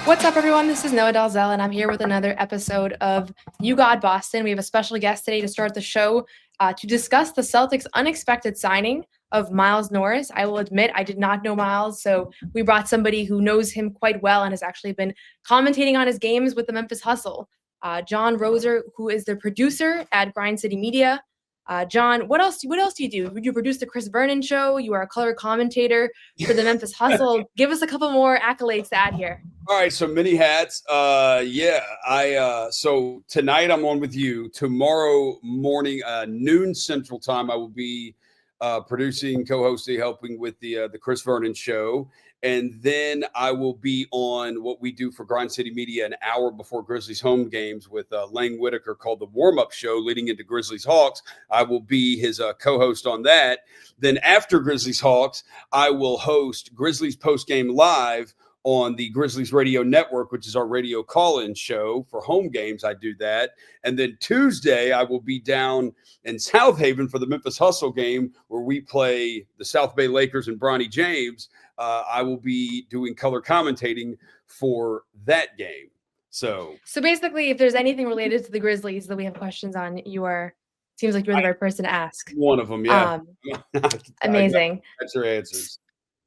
What's up, everyone? This is Noa Dalzell, and I'm here with another episode of You Got Boston. We have a special guest today to start the show to discuss the Celtics' unexpected signing of Miles Norris. I will admit I did not know Miles, so we brought somebody who knows him quite well and has actually been commentating on his games with the Memphis Hustle. Jon Roser, who is the producer at Grind City Media. Jon, what else do you do? You produce the Chris Vernon show. You are a color commentator for the Memphis Hustle. Give us a couple more accolades to add here. All right, so many hats. So tonight I'm on with you. Tomorrow morning, noon Central Time, I will be producing, co-hosting, helping with the Chris Vernon show. And then I will be on what we do for Grind City Media an hour before Grizzlies home games with Lang Whitaker, called the warm-up show leading into Grizzlies Hawks. I will be his co-host on that. Then after Grizzlies Hawks, I will host Grizzlies Postgame Live on the Grizzlies Radio Network, which is our radio call-in show for home games. I do that. And then Tuesday, I will be down in South Haven for the Memphis Hustle game where we play the South Bay Lakers and Bronny James. I will be doing color commentating for that game. So basically, if there's anything related to the Grizzlies that we have questions on, seems like you're the right person to ask. One of them, yeah. Amazing. That's your answers.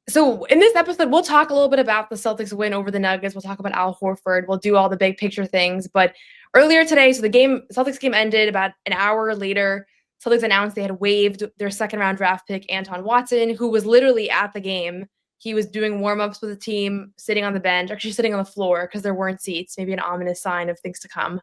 So in this episode, we'll talk a little bit about the Celtics win over the Nuggets. We'll talk about Al Horford. We'll do all the big picture things. But earlier today, so the Celtics game ended about an hour later. Celtics announced they had waived their second-round draft pick, Anton Watson, who was literally at the game. He was doing warm-ups with the team, sitting on the bench, actually sitting on the floor because there weren't seats, maybe an ominous sign of things to come.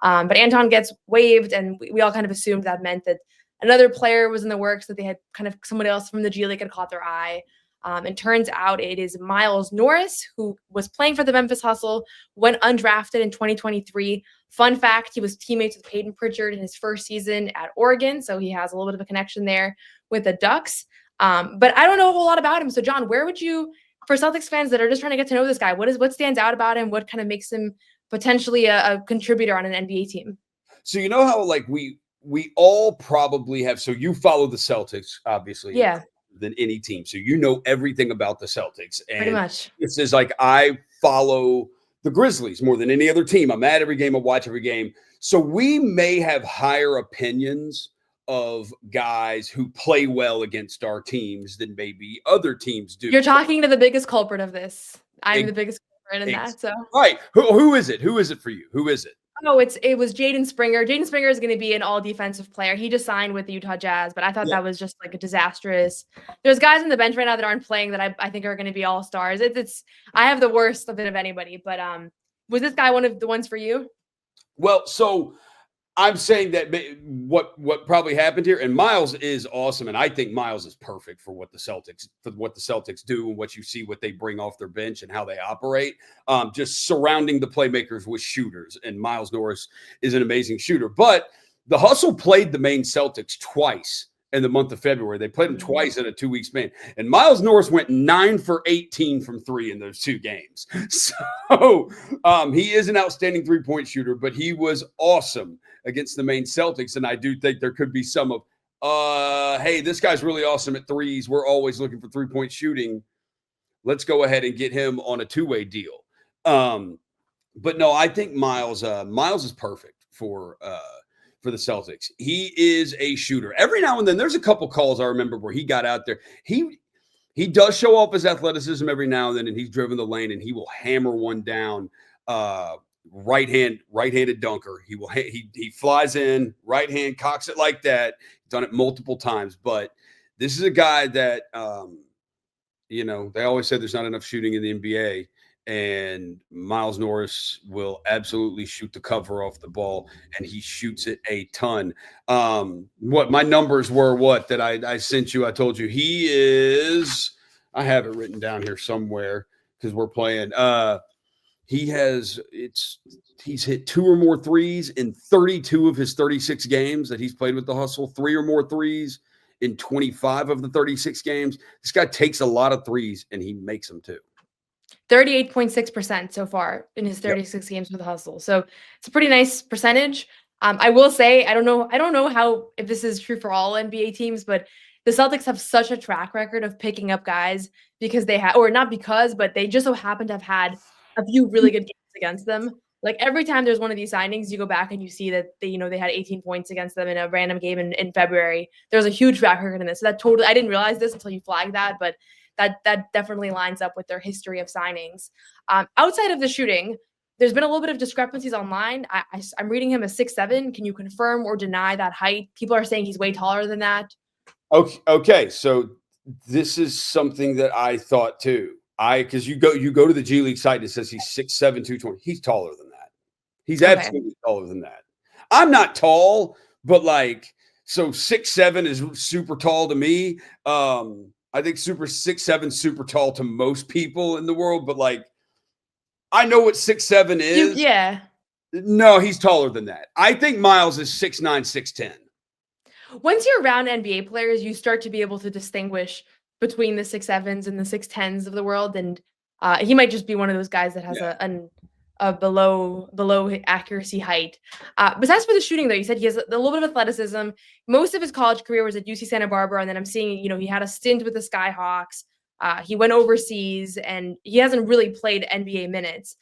But Anton gets waived, and we all kind of assumed that meant that another player was in the works, that they had kind of somebody else from the G League had caught their eye. And turns out it is Miles Norris, who was playing for the Memphis Hustle, went undrafted in 2023. Fun fact, he was teammates with Peyton Pritchard in his first season at Oregon, so he has a little bit of a connection there with the Ducks. But I don't know a whole lot about him. So, Jon, where would you, for Celtics fans that are just trying to get to know this guy, what stands out about him? What kind of makes him potentially a contributor on an NBA team? So you know how we all probably have. So you follow the Celtics, obviously. Yeah. Than any team. So you know everything about the Celtics. And pretty much. This is like I follow the Grizzlies more than any other team. I'm at every game, I watch every game. So we may have higher opinions of guys who play well against our teams than maybe other teams do. You're talking to the biggest culprit of this. I'm the biggest culprit in that. So right. Who is it? Who is it for you? Who is it? Oh, it was Jaden Springer. Jaden Springer is going to be an all-defensive player. He just signed with the Utah Jazz, but I thought that was just like a disastrous. There's guys on the bench right now that aren't playing that I think are going to be all-stars. I have the worst of it of anybody, but was this guy one of the ones for you? Well, so I'm saying that what probably happened here, and Miles is awesome, and I think Miles is perfect for what the Celtics do and what you see what they bring off their bench and how they operate. Just surrounding the playmakers with shooters, and Miles Norris is an amazing shooter. But the Hustle played the main Celtics twice in the month of February. They played them twice in a 2-week span, and Miles Norris went 9 for 18 from three in those two games. So he is an outstanding three-point shooter, but he was awesome against the main Celtics. And I do think there could be some of, hey, this guy's really awesome at threes. We're always looking for three-point shooting. Let's go ahead and get him on a two-way deal. But no, I think Miles is perfect for the Celtics. He is a shooter. Every now and then, there's a couple calls I remember where he got out there. He does show off his athleticism every now and then, and he's driven the lane, and he will hammer one down. Right-handed dunker. He flies in, right hand, cocks it like that. Done it multiple times. But this is a guy that, they always say there's not enough shooting in the NBA. And Miles Norris will absolutely shoot the cover off the ball, and he shoots it a ton. What my numbers were, that I sent you, I told you he is, I have it written down here somewhere because we're playing. He's hit 2 or more threes in 32 of his 36 games that he's played with the Hustle, 3 or more threes in 25 of the 36 games. This guy takes a lot of threes, and he makes them too. 38.6% so far in his 36 games with the Hustle. So it's a pretty nice percentage. I will say, I don't know if this is true for all NBA teams, but the Celtics have such a track record of picking up guys because they have, or not because, but they just so happen to have had a few really good games against them. Like every time there's one of these signings, you go back and you see that they had 18 points against them in a random game in February. There's a huge track record in this. So that totally, I didn't realize this until you flagged that, but that definitely lines up with their history of signings. Outside of the shooting, there's been a little bit of discrepancies online. I'm reading him as 6'7". Can you confirm or deny that height? People are saying he's way taller than that. Okay. So this is something that I thought too. Because you go to the G League site and it says he's 6'7", 220. He's taller than that. He's absolutely taller than that. I'm not tall, but so 6'7" is super tall to me. I think 6'7" super tall to most people in the world, but I know what 6'7" is. Yeah. No, he's taller than that. I think Miles is 6'9", 6'10". Once you're around NBA players, you start to be able to distinguish between the 6'7s and the 6'10s of the world, and he might just be one of those guys that has a below accuracy height. Besides for the shooting, though, you said he has a little bit of athleticism. Most of his college career was at UC Santa Barbara, and then I'm seeing, he had a stint with the Skyhawks. He went overseas, and he hasn't really played NBA minutes.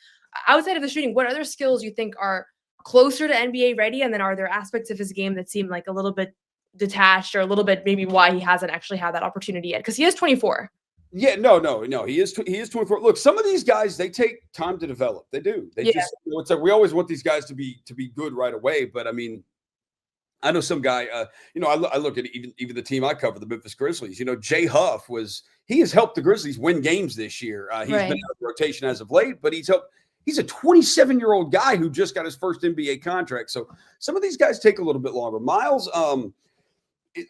Outside of the shooting, what other skills you think are closer to NBA ready? And then are there aspects of his game that seem like a little bit detached, or a little bit maybe why he hasn't actually had that opportunity yet? Because he is 24. Yeah, no. He is 24. Look, some of these guys, they take time to develop. They do. They just, it's like we always want these guys to be good right away. But I mean, I know some guy. I look at even the team I cover, the Memphis Grizzlies. Jay Huff he has helped the Grizzlies win games this year. He's been out of rotation as of late, but he's helped. He's a 27-year-old guy who just got his first NBA contract. So some of these guys take a little bit longer. Miles,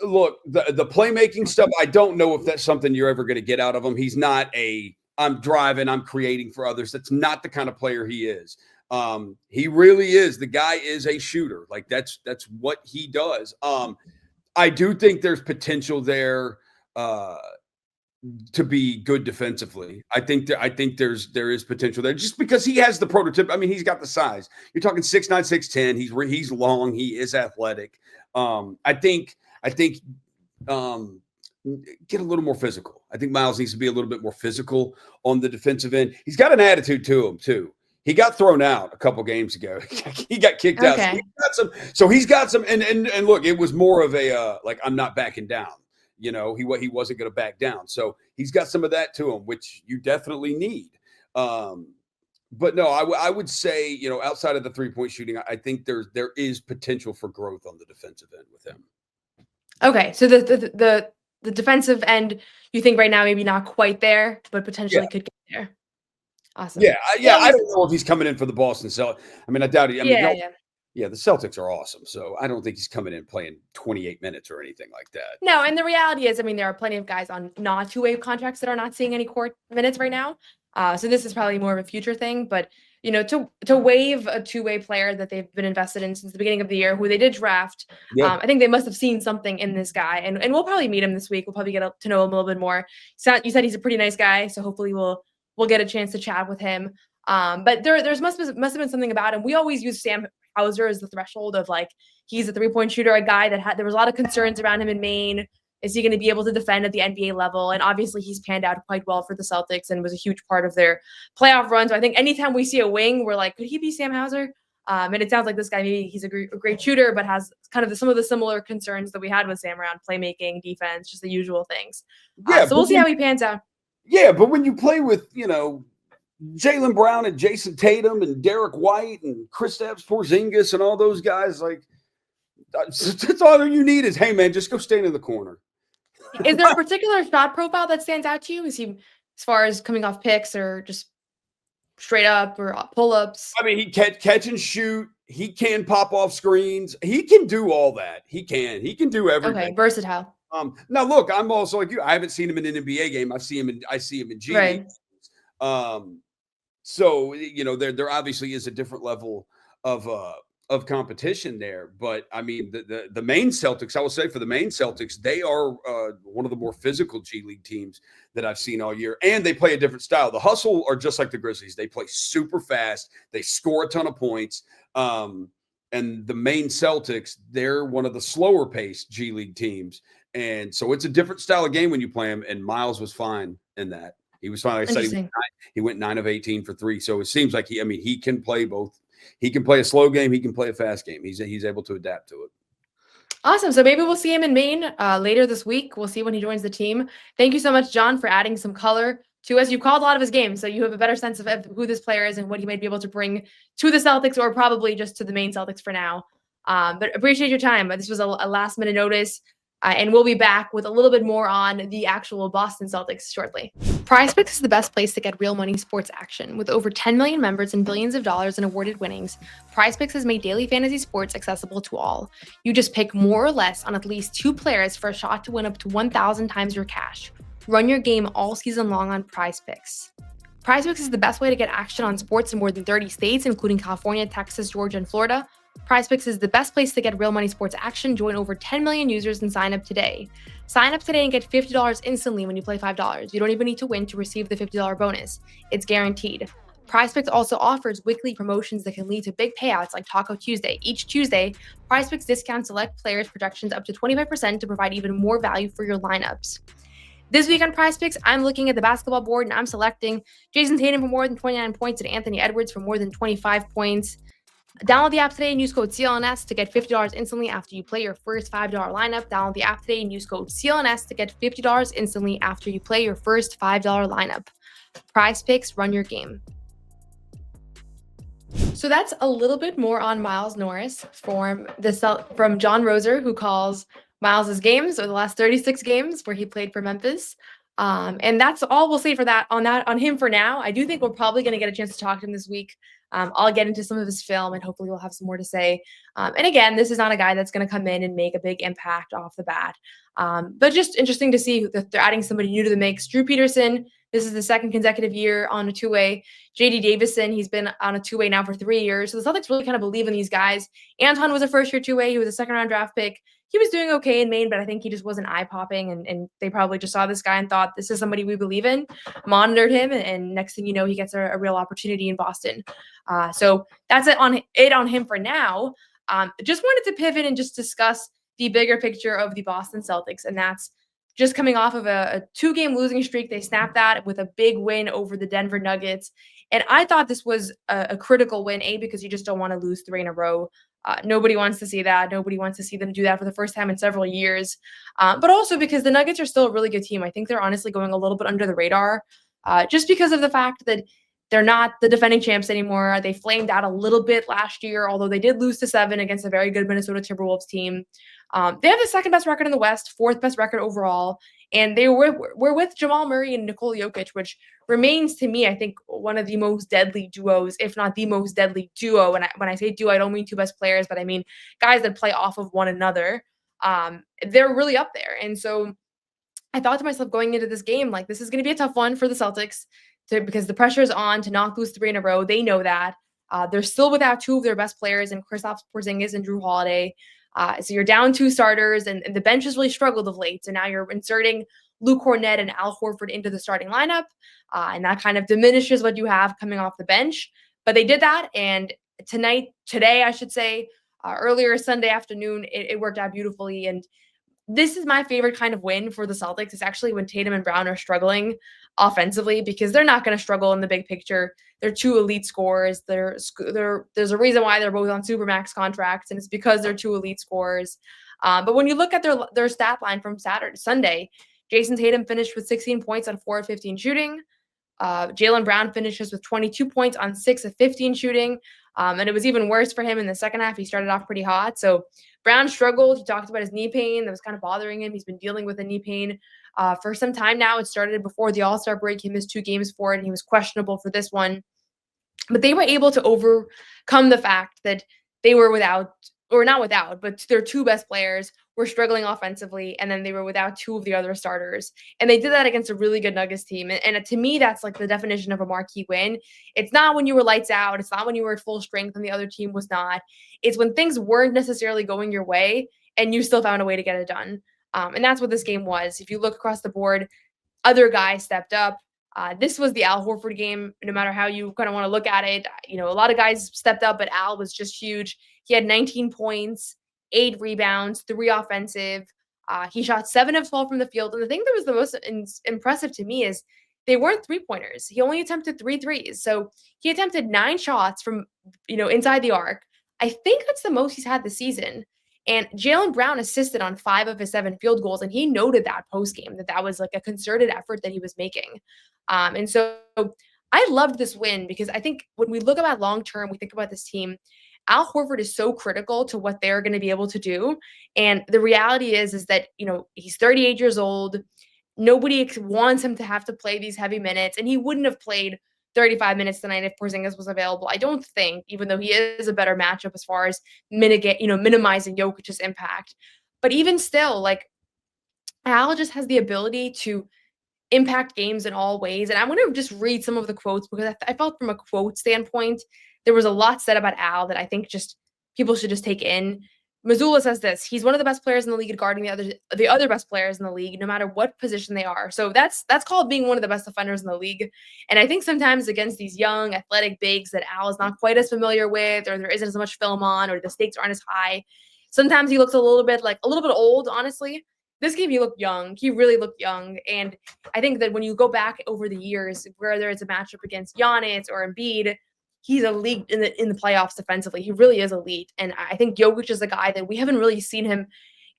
look, the playmaking stuff, I don't know if that's something you're ever going to get out of him. He's not I'm driving, I'm creating for others. That's not the kind of player he is. He really is. The guy is a shooter. That's what he does. I do think there's potential there to be good defensively. I think there is potential there just because he has the prototype. I mean, he's got the size. You're talking 6'9", 6'10". He's long. He is athletic. I think get a little more physical. I think Miles needs to be a little bit more physical on the defensive end. He's got an attitude to him too. He got thrown out a couple games ago. He got kicked out. So he's got some. And look, it was more of a I'm not backing down. He wasn't going to back down. So he's got some of that to him, which you definitely need. But no, I would say, outside of the 3-point shooting, I think there is potential for growth on the defensive end with him. Okay, so the defensive end, you think right now maybe not quite there, but potentially could get there. Awesome. Yeah. I don't know if he's coming in for the Boston Celtics. I mean, I doubt it. The Celtics are awesome, so I don't think he's coming in playing 28 minutes or anything like that. No, and the reality is, there are plenty of guys on not two-way contracts that are not seeing any court minutes right now. So this is probably more of a future thing, but to waive a two-way player that they've been invested in since the beginning of the year, who they did draft, I think they must have seen something in this guy, and we'll probably meet him this week. We'll probably get to know him a little bit more. You said he's a pretty nice guy, so hopefully we'll get a chance to chat with him. But there must have been something about him. We always use Sam Hauser as the threshold of he's a 3-point shooter, a guy that there was a lot of concerns around him in Maine. Is he going to be able to defend at the NBA level? And obviously he's panned out quite well for the Celtics and was a huge part of their playoff run. So I think anytime we see a wing, we're like, could he be Sam Hauser? And it sounds like this guy, maybe he's a great shooter, but has kind of some of the similar concerns that we had with Sam around playmaking, defense, just the usual things. So we'll see how he pans out. Yeah, but when you play with, Jaylen Brown and Jason Tatum and Derek White and Kristaps Porzingis and all those guys, that's all you need is, hey, man, just go stand in the corner. Is there a particular shot profile that stands out to you? Is he, as far as coming off picks or just straight up or pull-ups? I mean, he catch and shoot. He can pop off screens. He can do all that. He can do everything. Okay, versatile. Now look, I'm also like you. I haven't seen him in an NBA game. I see him in G League. So there obviously is a different level of competition there. But I mean, the Maine Celtics, I will say for the Maine Celtics, they are one of the more physical G League teams that I've seen all year, and they play a different style. The Hustle are just like the Grizzlies. They play super fast. They score a ton of points. And the Maine Celtics, they're one of the slower paced G League teams. And so it's a different style of game when you play them. And Miles was fine in that. He was fine. Like I said, he went 9 of 18 for 3. So it seems like he can play both. He can play a slow game. He can play a fast game. He's able to adapt to it. Awesome. So maybe we'll see him in Maine later this week. We'll see when he joins the team. Thank you so much, Jon, for adding some color to, as you called a lot of his games. So you have a better sense of who this player is and what he might be able to bring to the Celtics, or probably just to the Maine Celtics for now. But appreciate your time. This was a last minute notice. And we'll be back with a little bit more on the actual Boston Celtics shortly. PrizePicks is the best place to get real money sports action. With over 10 million members and billions of dollars in awarded winnings, PrizePicks has made daily fantasy sports accessible to all. You just pick more or less on at least 2 players for a shot to win up to 1,000 times your cash. Run your game all season long on PrizePicks. PrizePicks is the best way to get action on sports in more than 30 states, including California, Texas, Georgia, and Florida. PrizePicks is the best place to get real money sports action. Join over 10 million users and sign up today. Sign up today and get $50 instantly when you play $5. You don't even need to win to receive the $50 bonus. It's guaranteed. PrizePicks also offers weekly promotions that can lead to big payouts like Taco Tuesday. Each Tuesday, PrizePicks discounts select players' projections up to 25% to provide even more value for your lineups. This week on PrizePicks, I'm looking at the basketball board and I'm selecting Jason Tatum for more than 29 points and Anthony Edwards for more than 25 points. Download the app today and use code CLNS to get $50 instantly after you play your first $5 lineup. Download the app today and use code CLNS to get $50 instantly after you play your first $5 lineup. PrizePicks, run your game. So that's a little bit more on Miles Norris from Jon Roser, who calls Miles's games, or the last 36 games where he played for Memphis. And that's all we'll say for that on him for now. I do think we're probably going to get a chance to talk to him this week. I'll get into some of his film and hopefully we'll have some more to say. And again, this is not a guy that's going to come in and make a big impact off the bat. But just interesting to see that they're adding somebody new to the mix. Drew Peterson, this is the second consecutive year on a two-way. J.D. Davison, he's been on a two-way now for 3 years. So the Celtics really kind of believe in these guys. Anton was a first-year two-way. He was a second-round draft pick. He was doing okay in Maine, but I think he just wasn't eye-popping, and they probably just saw this guy and thought, this is somebody we believe in, monitored him, and next thing you know, he gets a real opportunity in Boston. So that's it on him for now. Just wanted to pivot and just discuss the bigger picture of the Boston Celtics, and that's just coming off of a 2-game losing streak. They snapped that with a big win over the Denver Nuggets, and I thought this was a critical win, because you just don't want to lose 3 in a row. Nobody wants to see that. Nobody wants to see them do that for the first time in several years. But also because the Nuggets are still a really good team. I think they're honestly going a little bit under the radar just because of the fact that they're not the defending champs anymore. They flamed out a little bit last year, although they did lose to 7 against a very good Minnesota Timberwolves team. They have the second best record in the West, 4th best record overall. And they were with Jamal Murray and Nikola Jokic, which remains to me, I think, one of the most deadly duos, if not the most deadly duo. And when I say duo, I don't mean 2 best players, but I mean guys that play off of one another. They're really up there. And so I thought to myself going into this game, like, this is going to be a tough one for the Celtics because the pressure is on to not lose 3 in a row. They know that. They're still without 2 of their best players, in Kristaps Porzingis and Drew Holiday. So you're down 2 starters, and the bench has really struggled of late. So now you're inserting Luke Cornett and Al Horford into the starting lineup, and that kind of diminishes what you have coming off the bench. But they did that, and today, I should say, earlier Sunday afternoon, it worked out beautifully. And this is my favorite kind of win for the Celtics. It's actually when Tatum and Brown are struggling offensively, because they're not going to struggle in the big picture. They're 2 elite scorers. There's a reason why they're both on Supermax contracts, and it's because they're 2 elite scorers. But when you look at their stat line from Sunday, Jason Tatum finished with 16 points on 4 of 15 shooting. Jaylen Brown finishes with 22 points on 6 of 15 shooting. And it was even worse for him in the second half. He started off pretty hot. So Brown struggled. He talked about his knee pain that was kind of bothering him. He's been dealing with a knee pain for some time now. It started before the All-Star break. He missed 2 games for it, and he was questionable for this one. But they were able to overcome the fact that they were but their 2 best players were struggling offensively, and then they were without 2 of the other starters. And they did that against a really good Nuggets team. And to me, that's like the definition of a marquee win. It's not when you were lights out. It's not when you were at full strength and the other team was not. It's when things weren't necessarily going your way and you still found a way to get it done. And that's what this game was. If you look across the board, other guys stepped up. This was the Al Horford game, no matter how you kind of want to look at it. A lot of guys stepped up, but Al was just huge. He had 19 points, 8 rebounds, 3 offensive. He shot 7 of 12 from the field. And the thing that was the most impressive to me is they weren't three-pointers. He only attempted 3 threes. So he attempted 9 shots from, inside the arc. I think that's the most he's had this season. And Jaylen Brown assisted on 5 of his 7 field goals, and he noted that post-game, that was like a concerted effort that he was making. And so I loved this win because I think when we look about long-term, we think about this team, Al Horford is so critical to what they're going to be able to do. And the reality is that, he's 38 years old. Nobody wants him to have to play these heavy minutes, and he wouldn't have played 35 minutes tonight if Porzingis was available. I don't think, even though he is a better matchup as far as minimizing Jokic's impact. But even still, like, Al just has the ability to impact games in all ways. And I'm going to just read some of the quotes because I felt from a quote standpoint, there was a lot said about Al that I think just people should just take in. Mazzulla says this: he's one of the best players in the league at guarding the other best players in the league, no matter what position they are. So that's called being one of the best defenders in the league. And I think sometimes against these young athletic bigs that Al is not quite as familiar with, or there isn't as much film on, or the stakes aren't as high, sometimes he looks a little bit old, honestly. This game, he looked young. He really looked young. And I think that when you go back over the years, whether it's a matchup against Giannis or Embiid, he's elite in the playoffs defensively. He really is elite. And I think Jokic is a guy that we haven't really seen him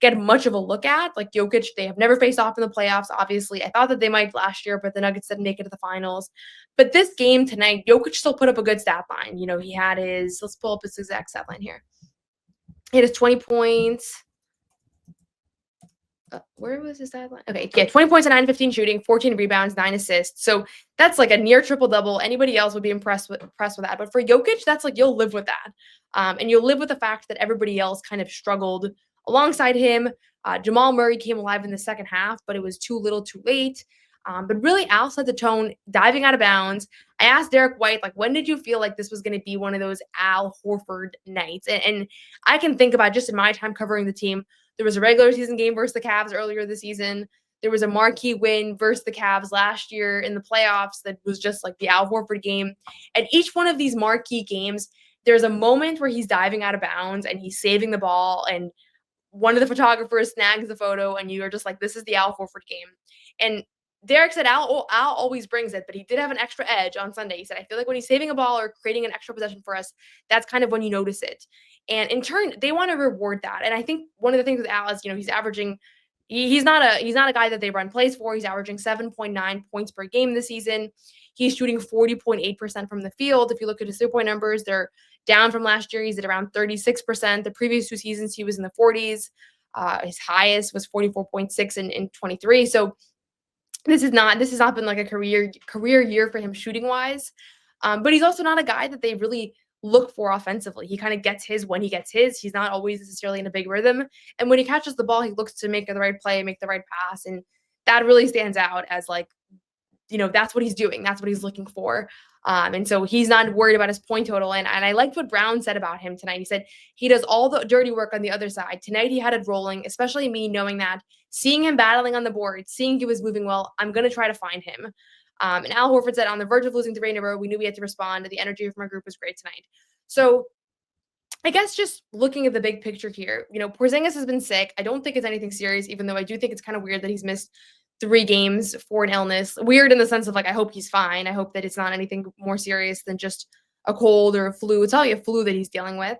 get much of a look at. Like Jokic, they have never faced off in the playoffs, obviously. I thought that they might last year, but the Nuggets didn't make it to the finals. But this game tonight, Jokic still put up a good stat line. He had let's pull up his exact stat line here. He had his 20 points. Where was his stat line? Okay, yeah, 20 points and 9-15 shooting, 14 rebounds, 9 assists. So that's like a near triple-double. Anybody else would be impressed with that. But for Jokic, that's like you'll live with that. And you'll live with the fact that everybody else kind of struggled alongside him. Jamal Murray came alive in the second half, but it was too little too late. But really, Al set the tone, diving out of bounds. I asked Derek White, when did you feel like this was going to be one of those Al Horford nights? And I can think about just in my time covering the team, there was a regular season game versus the Cavs earlier this season. There was a marquee win versus the Cavs last year in the playoffs that was just like the Al Horford game. And each one of these marquee games, there's a moment where he's diving out of bounds and he's saving the ball, and one of the photographers snags the photo, and you are just like, this is the Al Horford game. And Derek said Al always brings it, but he did have an extra edge on Sunday. He said, I feel like when he's saving a ball or creating an extra possession for us, that's kind of when you notice it. And in turn, they want to reward that. And I think one of the things with Al is, he's averaging, he's not a guy that they run plays for. He's averaging 7.9 points per game this season. He's shooting 40.8% from the field. If you look at his 3-point numbers, they're down from last year. He's at around 36%. The previous 2 seasons, he was in the 40s. His highest was 44.6 in 23. So this has not been like a career year for him shooting wise. But he's also not a guy that they really look for offensively. He kind of gets his when he gets his. He's not always necessarily in a big rhythm. And when he catches the ball, he looks to make the right play, make the right pass. And that really stands out as that's what he's doing. That's what he's looking for. And so he's not worried about his point total. And I liked what Brown said about him tonight. He said he does all the dirty work on the other side. Tonight he had it rolling, especially me knowing that, seeing him battling on the board, seeing he was moving well, I'm going to try to find him. And Al Horford said, on the verge of losing 3 in a row, we knew we had to respond. The energy from our group was great tonight. So I guess just looking at the big picture here, Porzingis has been sick. I don't think it's anything serious, even though I do think it's kind of weird that he's missed 3 games for an illness. Weird in the sense of I hope he's fine. I hope that it's not anything more serious than just a cold or a flu. It's probably a flu that he's dealing with.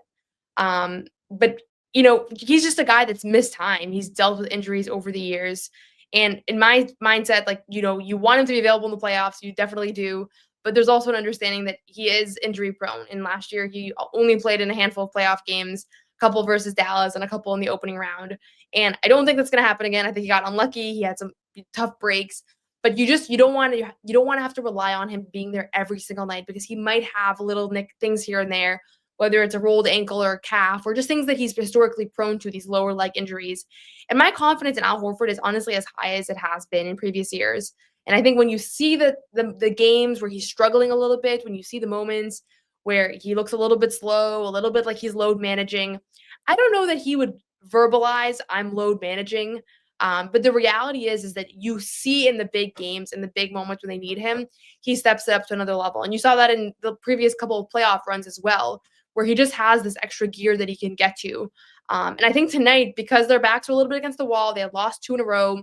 But he's just a guy that's missed time. He's dealt with injuries over the years. And in my mindset, you want him to be available in the playoffs. You definitely do. But there's also an understanding that he is injury prone. And last year, he only played in a handful of playoff games, a couple versus Dallas and a couple in the opening round. And I don't think that's going to happen again. I think he got unlucky. He had some tough breaks. But you don't want to have to rely on him being there every single night, because he might have little things here and there, whether it's a rolled ankle or a calf or just things that he's historically prone to, these lower leg injuries. And my confidence in Al Horford is honestly as high as it has been in previous years. And I think when you see the games where he's struggling a little bit, when you see the moments where he looks a little bit slow, a little bit like he's load managing, I don't know that he would verbalize, I'm load managing. But the reality is that you see in the big games, in the big moments when they need him, he steps it up to another level. And you saw that in the previous couple of playoff runs as well, where he just has this extra gear that he can get to. And I think tonight, because their backs were a little bit against the wall, they had lost 2 in a row.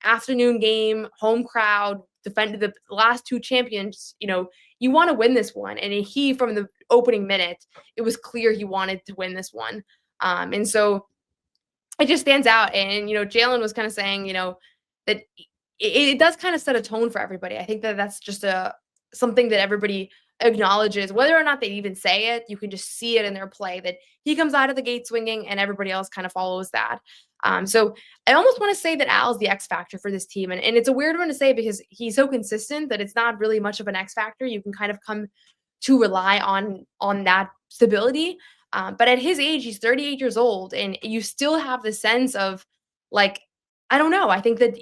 afternoon game, home crowd, defended the last 2 champions. You want to win this one. And he, from the opening minute, it was clear he wanted to win this one. And so it just stands out. And, Jalen was kind of saying, that it does kind of set a tone for everybody. I think that that's just something that everybody acknowledges, whether or not they even say it. You can just see it in their play that he comes out of the gate swinging and everybody else kind of follows that. So I almost want to say that Al's the X factor for this team. And it's a weird one to say because he's so consistent that it's not really much of an X factor. You can kind of come to rely on that stability. But at his age, he's 38 years old, and you still have the sense of, like, I don't know. I think that,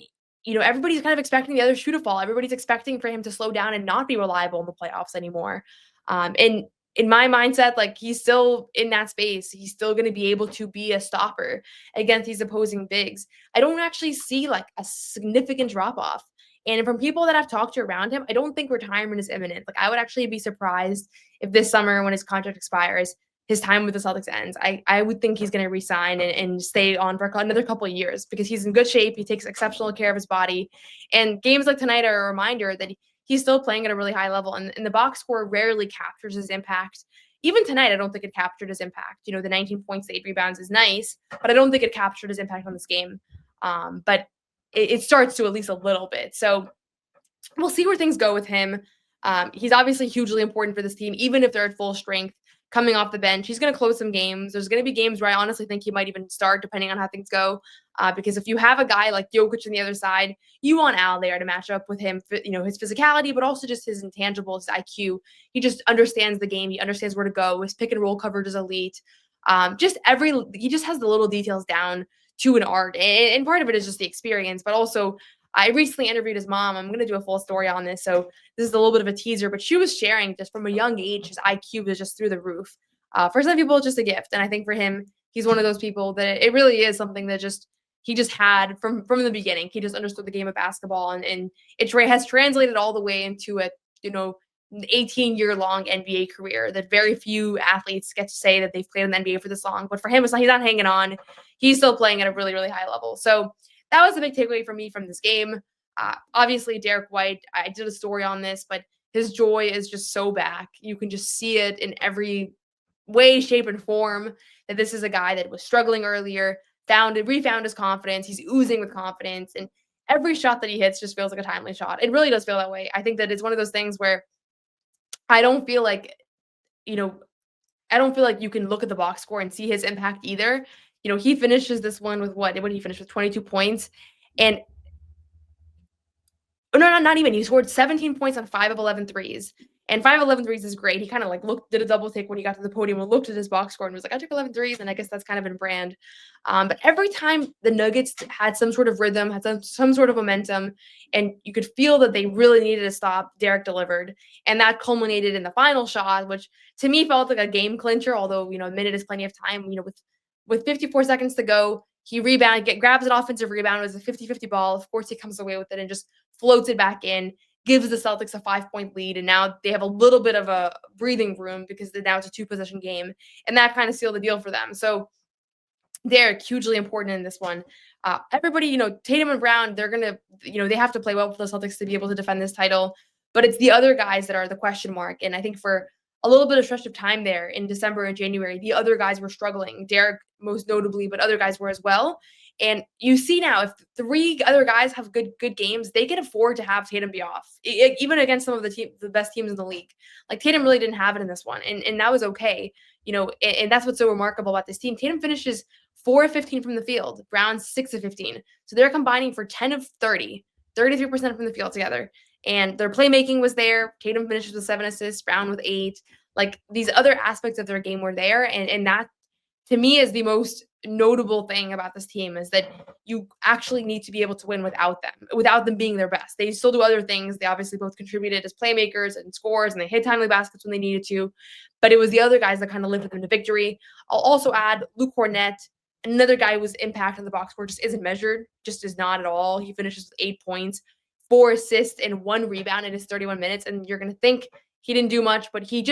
everybody's kind of expecting the other shoe to fall. Everybody's expecting for him to slow down and not be reliable in the playoffs anymore. And in my mindset, like, he's still in that space. He's still going to be able to be a stopper against these opposing bigs. I don't actually see, like, a significant drop off. And from people that I've talked to around him, I don't think retirement is imminent. Like, I would actually be surprised if this summer, when his contract expires, his time with the Celtics ends. I would think he's going to resign and stay on for another couple of years because he's in good shape. He takes exceptional care of his body. And games like tonight are a reminder that he's still playing at a really high level. And the box score rarely captures his impact. Even tonight, I don't think it captured his impact. The 19 points, the 8 rebounds is nice, but I don't think it captured his impact on this game. But it starts to at least a little bit. So we'll see where things go with him. He's obviously hugely important for this team, even if they're at full strength. Coming off the bench, he's going to close some games. There's going to be games where I honestly think he might even start, depending on how things go. Because if you have a guy like Jokic on the other side, you want Al there to match up with him, his physicality, but also just his intangibles, his IQ. He just understands the game. He understands where to go. His pick and roll coverage is elite. He just has the little details down to an art. And part of it is just the experience, but also I recently interviewed his mom. I'm going to do a full story on this. So this is a little bit of a teaser, but she was sharing just from a young age, his IQ was just through the roof. For some people, it's just a gift. And I think for him, he's one of those people that it really is something that he just had from the beginning. He just understood the game of basketball and it has translated all the way into a, 18-year-long NBA career that very few athletes get to say that they've played in the NBA for this long. But for him, he's not hanging on. He's still playing at a really, really high level. So that was a big takeaway for me from this game. Obviously, Derek White, I did a story on this, but his joy is just so back. You can just see it in every way, shape, and form that this is a guy that was struggling earlier, refound his confidence. He's oozing with confidence, and every shot that he hits just feels like a timely shot. It really does feel that way. I think that it's one of those things where I don't feel like you can look at the box score and see his impact either. He finishes this one with what did he finish with 22 points? And not even. He scored 17 points on 5 of 11 threes. And 5 of 11 threes is great. He kind of did a double take when he got to the podium and looked at his box score and was like, I took 11 threes. And I guess that's kind of in brand. But every time the Nuggets had some sort of rhythm, had some sort of momentum, and you could feel that they really needed to stop, Derek delivered. And that culminated in the final shot, which to me felt like a game clincher, although, a minute is plenty of time. With 54 seconds to go, he grabs an offensive rebound. It was a 50-50 ball. Of course, he comes away with it and just floats it back in, gives the Celtics a 5-point lead. And now they have a little bit of a breathing room because now it's a 2-possession game. And that kind of sealed the deal for them. So they're hugely important in this one. Everybody, Tatum and Brown, they're going to, they have to play well for the Celtics to be able to defend this title. But it's the other guys that are the question mark. And I think for a little bit of stretch of time there in December and January, the other guys were struggling. Derek most notably, but other guys were as well. And you see now, if 3 other guys have good games, they can afford to have Tatum be off, even against some of the best teams in the league. Like Tatum really didn't have it in this one, and that was okay. And that's what's so remarkable about this team. Tatum finishes 4 of 15 from the field. Brown 6 of 15. So they're combining for 10 of 30, 33% from the field together. And their playmaking was there. Tatum finishes with 7 assists, Brown with 8. Like these other aspects of their game were there. And that to me is the most notable thing about this team is that you actually need to be able to win without them being their best. They still do other things. They obviously both contributed as playmakers and scorers, and they hit timely baskets when they needed to. But it was the other guys that kind of lifted them to victory. I'll also add Luke Cornett, another guy whose impact on the box score just isn't measured, just is not at all. He finishes with 8 points, 4 assists, and 1 rebound in his 31 minutes. And you're going to think he didn't do much, but he's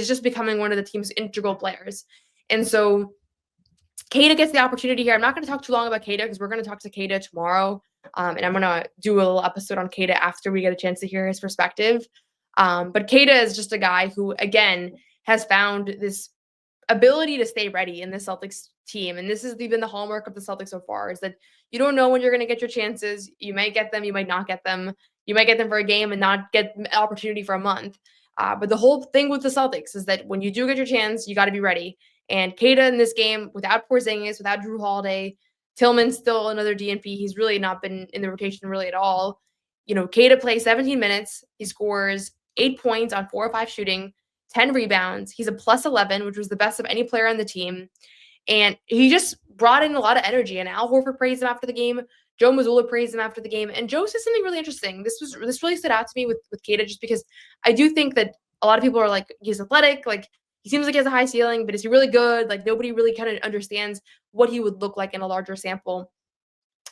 just becoming one of the team's integral players. And so Queta gets the opportunity here. I'm not going to talk too long about Queta because we're going to talk to Queta tomorrow And I'm going to do a little episode on Queta after we get a chance to hear his perspective. But Queta is just a guy who, again, has found this ability to stay ready in the Celtics team. And this has been the hallmark of the Celtics so far, is that you don't know when you're going to get your chances. You might get them, you might not get them. You might get them for a game and not get an opportunity for a month. But the whole thing with the Celtics is that when you do get your chance, you got to be ready. And Queta in this game, without Porzingis, without Drew Holiday, Tillman's still another DNP. He's really not been in the rotation really at all. Queta plays 17 minutes. He scores 8 points on 4 or 5 shooting, 10 rebounds. He's a plus 11, which was the best of any player on the team. And he just brought in a lot of energy. And Al Horford praised him after the game. Joe Mazzulla praised him after the game. And Joe said something really interesting. This really stood out to me with Queta, just because I do think that a lot of people are like, he's athletic, like he seems like he has a high ceiling, but is he really good? Like nobody really kind of understands what he would look like in a larger sample.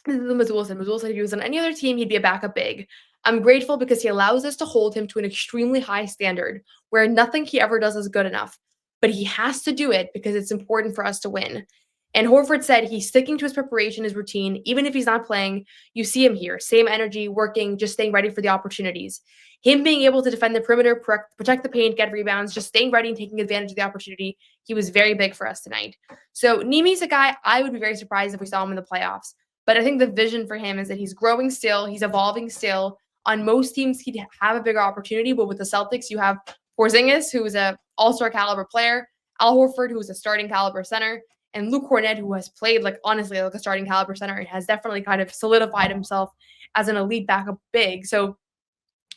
This is what Mazzulla said. Mazzulla said if he was on any other team, he'd be a backup big. I'm grateful because he allows us to hold him to an extremely high standard where nothing he ever does is good enough. But he has to do it because it's important for us to win. And Horford said he's sticking to his preparation, his routine. Even if he's not playing, you see him here. Same energy, working, just staying ready for the opportunities. Him being able to defend the perimeter, protect the paint, get rebounds, just staying ready and taking advantage of the opportunity. He was very big for us tonight. So Neemi's a guy I would be very surprised if we saw him in the playoffs. But I think the vision for him is that he's growing still. He's evolving still. On most teams, he'd have a bigger opportunity. But with the Celtics, you have Porzingis, who is an all-star caliber player, Al Horford, who is a starting caliber center, and Luke Kornet, who has played honestly like a starting caliber center and has definitely kind of solidified himself as an elite backup big. So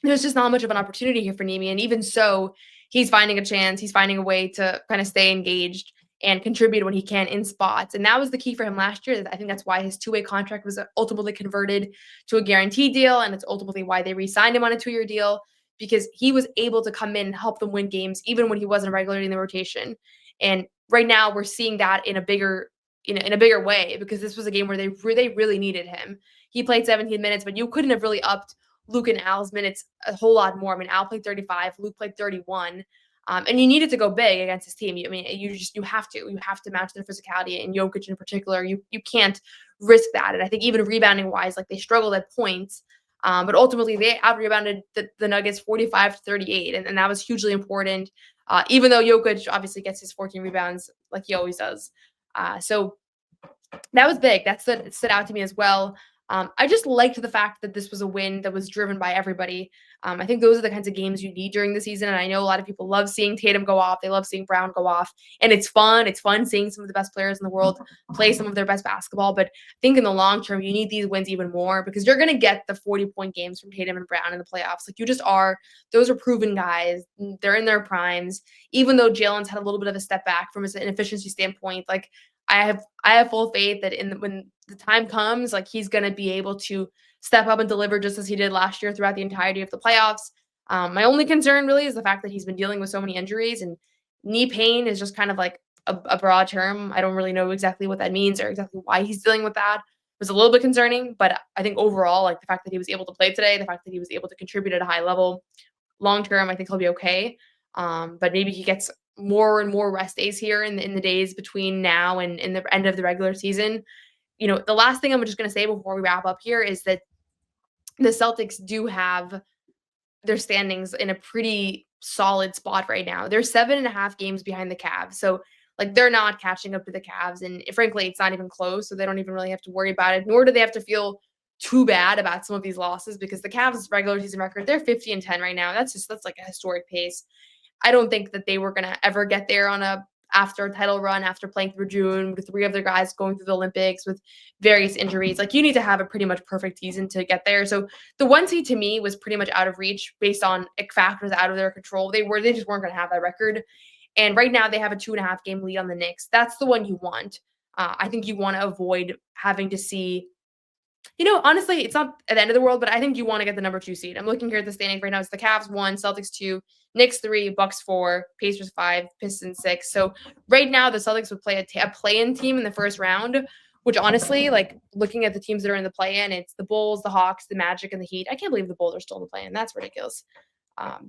there's just not much of an opportunity here for Neemi. And even so, he's finding a chance. He's finding a way to kind of stay engaged and contribute when he can in spots. And that was the key for him last year. I think that's why his 2-way contract was ultimately converted to a guaranteed deal. And it's ultimately why they re-signed him on a 2-year deal, because he was able to come in and help them win games, even when he wasn't regularly in the rotation. And right now we're seeing that in a bigger way, because this was a game where they really needed him. He played 17 minutes, but you couldn't have really upped Luke and Al's minutes a whole lot more. I mean, Al played 35, Luke played 31. And you needed to go big against his team. You have to match their physicality, and Jokic in particular. You can't risk that. And I think even rebounding wise, like they struggled at points, but ultimately they out rebounded the Nuggets 45-38, and that was hugely important. Even though Jokic obviously gets his 14 rebounds like he always does. So that was big. That stood out to me as well. I just liked the fact that this was a win that was driven by everybody. I think those are the kinds of games you need during the season. And I know a lot of people love seeing Tatum go off. They love seeing Brown go off. And it's fun. It's fun seeing some of the best players in the world play some of their best basketball. But I think in the long term, you need these wins even more, because you're going to get the 40-point games from Tatum and Brown in the playoffs. Like you just are. Those are proven guys. They're in their primes. Even though Jalen's had a little bit of a step back from an efficiency standpoint, like I have full faith that when the time comes, like he's going to be able to step up and deliver just as he did last year throughout the entirety of the playoffs. My only concern really is the fact that he's been dealing with so many injuries, and knee pain is just kind of like a broad term. I don't really know exactly what that means or exactly why he's dealing with that. It was a little bit concerning, but I think overall, like the fact that he was able to play today, the fact that he was able to contribute at a high level, long term, I think he'll be okay. But maybe he gets more and more rest days here in the days between now and in the end of the regular season. The last thing I'm just going to say before we wrap up here is that the Celtics do have their standings in a pretty solid spot right now. They're 7.5 games behind the Cavs. So like they're not catching up to the Cavs. And frankly, it's not even close. So they don't even really have to worry about it, nor do they have to feel too bad about some of these losses, because the Cavs regular season record, they're 50-10 right now. That's like a historic pace. I don't think that they were going to ever get there after a title run, after playing through June, with 3 of their guys going through the Olympics with various injuries. Like you need to have a pretty much perfect season to get there. So the 1 seed to me was pretty much out of reach based on factors out of their control. They just weren't going to have that record. And right now they have a 2.5 game lead on the Knicks. That's the one you want. I think you want to avoid having to see, honestly, it's not at the end of the world, but I think you want to get the number 2 seed. I'm looking here at the standings right now. It's the Cavs 1, Celtics 2, Knicks 3, Bucks 4, Pacers 5, Pistons 6. So right now the Celtics would play a play-in team in the first round, which honestly, like looking at the teams that are in the play-in, it's the Bulls, the Hawks, the Magic, and the Heat. I can't believe the Bulls are still in the play-in. That's ridiculous.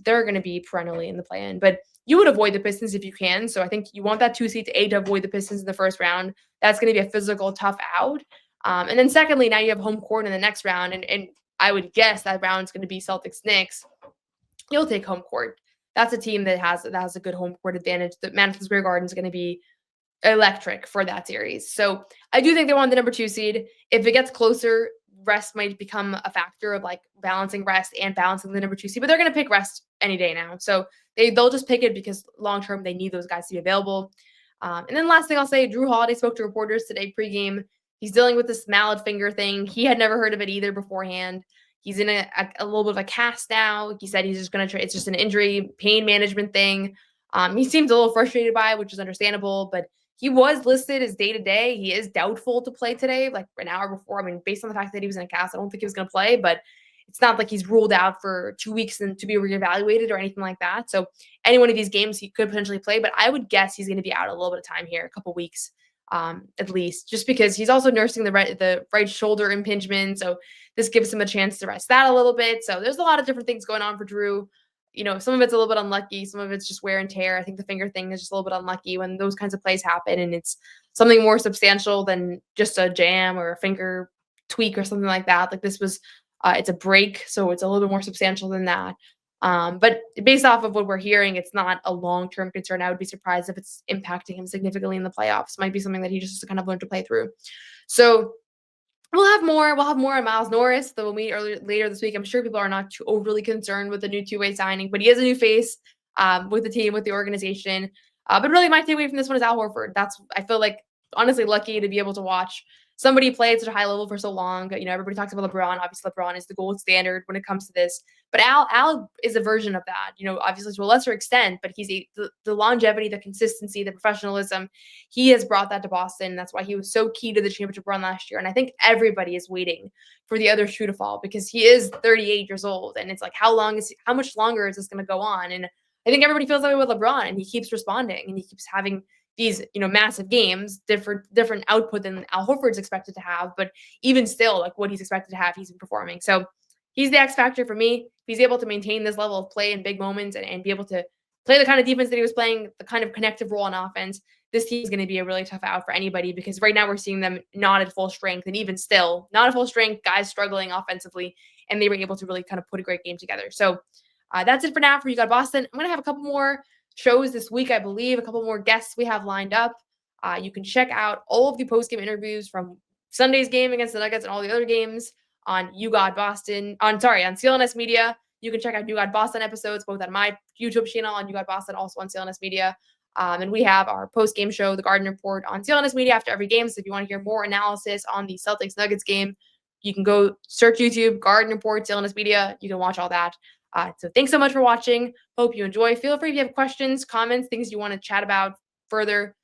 They're going to be perennially in the play-in, but you would avoid the Pistons if you can. So I think you want that 2 seed to avoid the Pistons in the first round. That's going to be a physical, tough out. And then secondly, now you have home court in the next round, and I would guess that round's going to be Celtics Knicks. You'll take home court. That's a team that has a good home court advantage. The Madison Square Garden is going to be electric for that series. So I do think they want the number 2 seed. If it gets closer, rest might become a factor of like balancing rest and balancing the number 2 seed, but they're going to pick rest any day now. So they'll just pick it because long term they need those guys to be available. And then last thing I'll say, Drew Holiday spoke to reporters today pregame. He's dealing with this mallet finger thing. He had never heard of it either beforehand. He's in a little bit of a cast now. He said he's just going to try. It's just an injury pain management thing. He seems a little frustrated by it, which is understandable, but he was listed as day-to-day. He is doubtful to play today, like an hour before. I mean, based on the fact that he was in a cast, I don't think he was going to play, but it's not like he's ruled out for 2 weeks and to be reevaluated or anything like that. So any one of these games he could potentially play, but I would guess he's going to be out a little bit of time here, a couple weeks at least, just because he's also nursing the right shoulder impingement. So this gives him a chance to rest that a little bit. So there's a lot of different things going on for Drew. Some of it's a little bit unlucky. Some of it's just wear and tear. I think the finger thing is just a little bit unlucky when those kinds of plays happen and it's something more substantial than just a jam or a finger tweak or something like that. Like this was, it's a break. So it's a little bit more substantial than that. But based off of what we're hearing, it's not a long-term concern. I would be surprised if it's impacting him significantly in the playoffs. Might be something that he just has to kind of learn to play through. So we'll have more on Miles Norris that we'll meet later this week. I'm sure people are not too overly concerned with the new 2-way signing, but he is a new face with the team, with the organization. But really my takeaway from this one is Al Horford. I feel like honestly lucky to be able to watch somebody play at such a high level for so long. Everybody talks about LeBron. Obviously, LeBron is the gold standard when it comes to this. But Al is a version of that, obviously to a lesser extent, but he's the longevity, the consistency, the professionalism. He has brought that to Boston. That's why he was so key to the championship run last year. And I think everybody is waiting for the other shoe to fall because he is 38 years old. And it's like, how much longer is this going to go on? And I think everybody feels that way with LeBron, and he keeps responding and he keeps having these, massive games, different output than Al Horford's expected to have. But even still, like what he's expected to have, he's been performing. So he's the X factor for me. If he's able to maintain this level of play in big moments and be able to play the kind of defense that he was playing, the kind of connective role on offense, this team is going to be a really tough out for anybody because right now we're seeing them not at full strength, and even still not at full strength, guys struggling offensively, and they were able to really kind of put a great game together. So that's it for now for You Got Boston. I'm going to have a couple more shows this week, I believe, a couple more guests we have lined up. You can check out all of the post-game interviews from Sunday's game against the Nuggets and all the other games on You Got Boston, on CLNS Media. You can check out You Got Boston episodes, both on my YouTube channel and You Got Boston, also on CLNS Media. And we have our post-game show, The Garden Report, on CLNS Media after every game. So if you want to hear more analysis on the Celtics Nuggets game, you can go search YouTube, Garden Report, CLNS Media. You can watch all that. So thanks so much for watching. Hope you enjoy. Feel free if you have questions, comments, things you want to chat about further.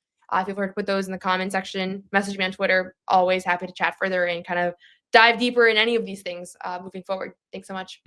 Feel free to put those in the comment section. Message me on Twitter. Always happy to chat further and kind of dive deeper in any of these things moving forward. Thanks so much.